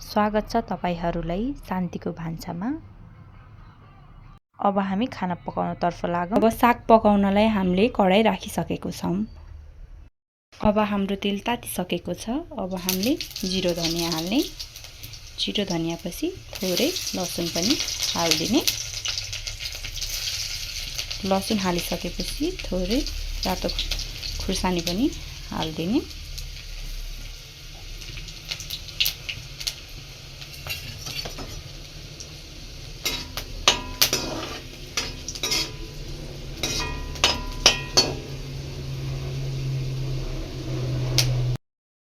स्वागत छ तपाईहरुलाई शान्तिको भान्सामा। अब हामी खाना पकाउनतर्फ लागौं। अब साग पकाउनलाई हामीले कराई राखिसकेको छौं। अब हाम्रो तेल तातिसकेको छ। अब हामीले जिरो धनिया हाल्ने। जिरो धनियापछि थोरै लसुन पनि हाल्दिने। लसुन हालिसकेपछि थोरै रातो खुर्सानी पनि हाल्दिने।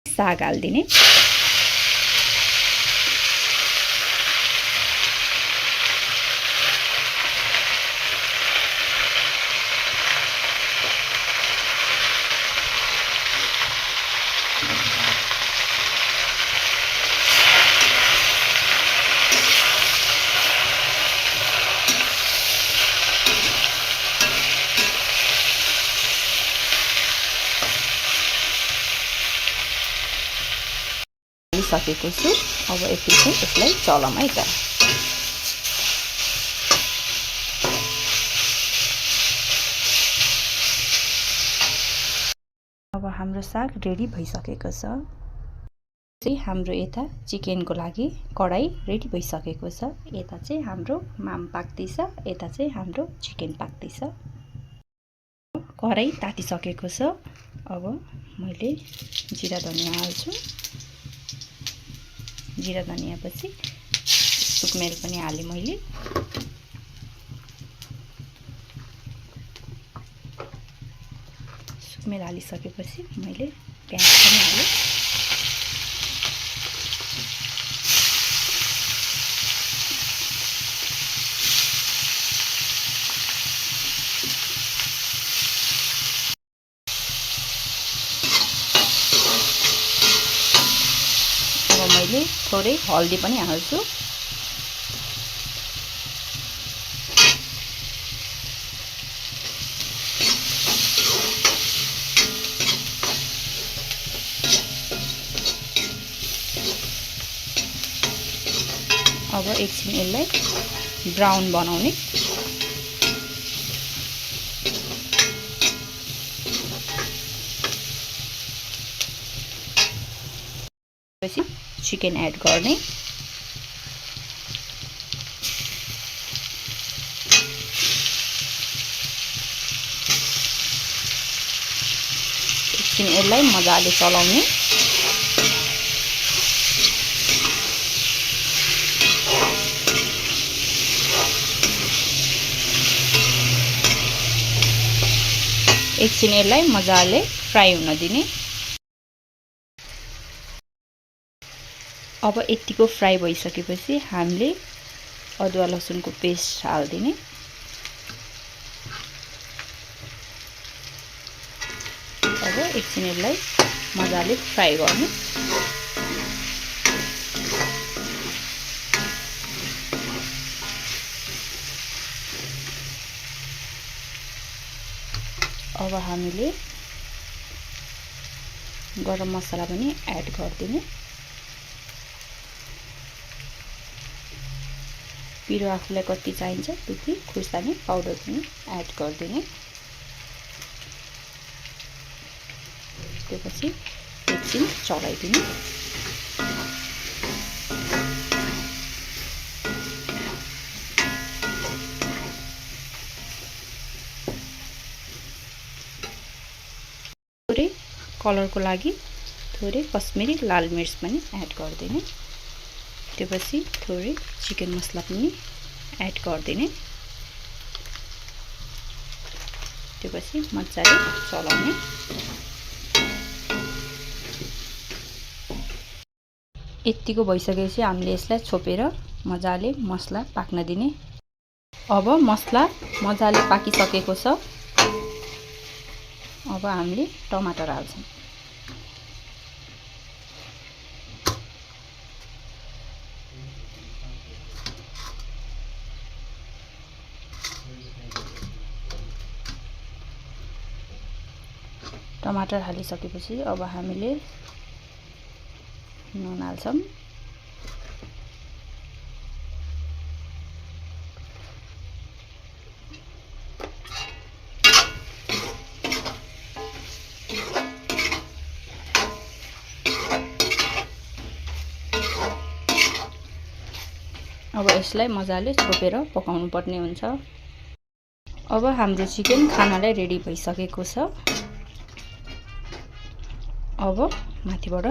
साग हाल्दिने। सकेको छु। अब एकछिन यसलाई चलाउँ है त। अब हाम्रो साग रेडी भइसकेको छ। चाहिँ हाम्रो यता चिकनको लागि कढाई रेडी भइसकेको छ। यता चाहिँ हाम्रो माम पाक्दैछ, यता चाहिँ हाम्रो चिकन पाक्दैछ। कढाई तातिसकेको छ। अब मैले जिरा धनिया हाल्छु। जिरा धनियापछि सुकमेल पनि हाले मैले। सुकमेल हालिसकेपछि मैले प्याज पनि हाले। अब मैले थोरै हल्दी पनि हाल्छु। अब एकछिन यसलाई ब्राउन बनाउने। पछि चिकन एड गर्ने। एकछिन यसलाई मजाले चलाउने। एकछिन यसलाई मजाले फ्राई हुन दिने। अब यतिको फ्राई भइसकेपछि हामीले अदुवा लसुनको पेस्ट हाल्दिने। अब एकछिन यसलाई मजाले फ्राई गर्ने। अब हामीले गरम मसला पनि एड गर्दिने। पिरो आफूलाई कति चाहिन्छ त्यति खुर्सानी पाउडर पनि एड गर्दिने। त्यसपछि एकछिन चलाइदिने। थोरै कलरको लागि थोरै कश्मिरी लाल मिर्च पनि एड गर्दिने। त्यसपछि थोरै चिकन मसला पनि एड गर्दिने। त्यसपछि मजाले चलाउने। यतिको भइसकेपछि हामीले यसलाई छोपेर मजाले मसला पाक्न दिने। अब मसला मजाले पाकिसकेको छ। अब हामीले टमाटर हाल्छौं। टमाटर हालिसकेपछि अब हामीले नुन हाल्छौं। अब यसलाई मजाले छोपेर पकाउनु पर्ने हुन्छ। अब हाम्रो चिकन खानालाई रेडी भइसकेको छ। अब माथिबाट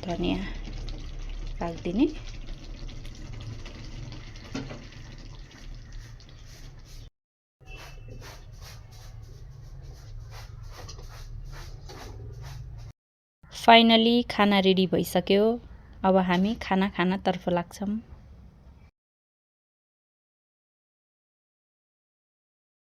धनिया राखिदिने। फाइनली खाना रेडी भइसक्यो। अब हामी खाना खानतर्फ लाग्छौँ।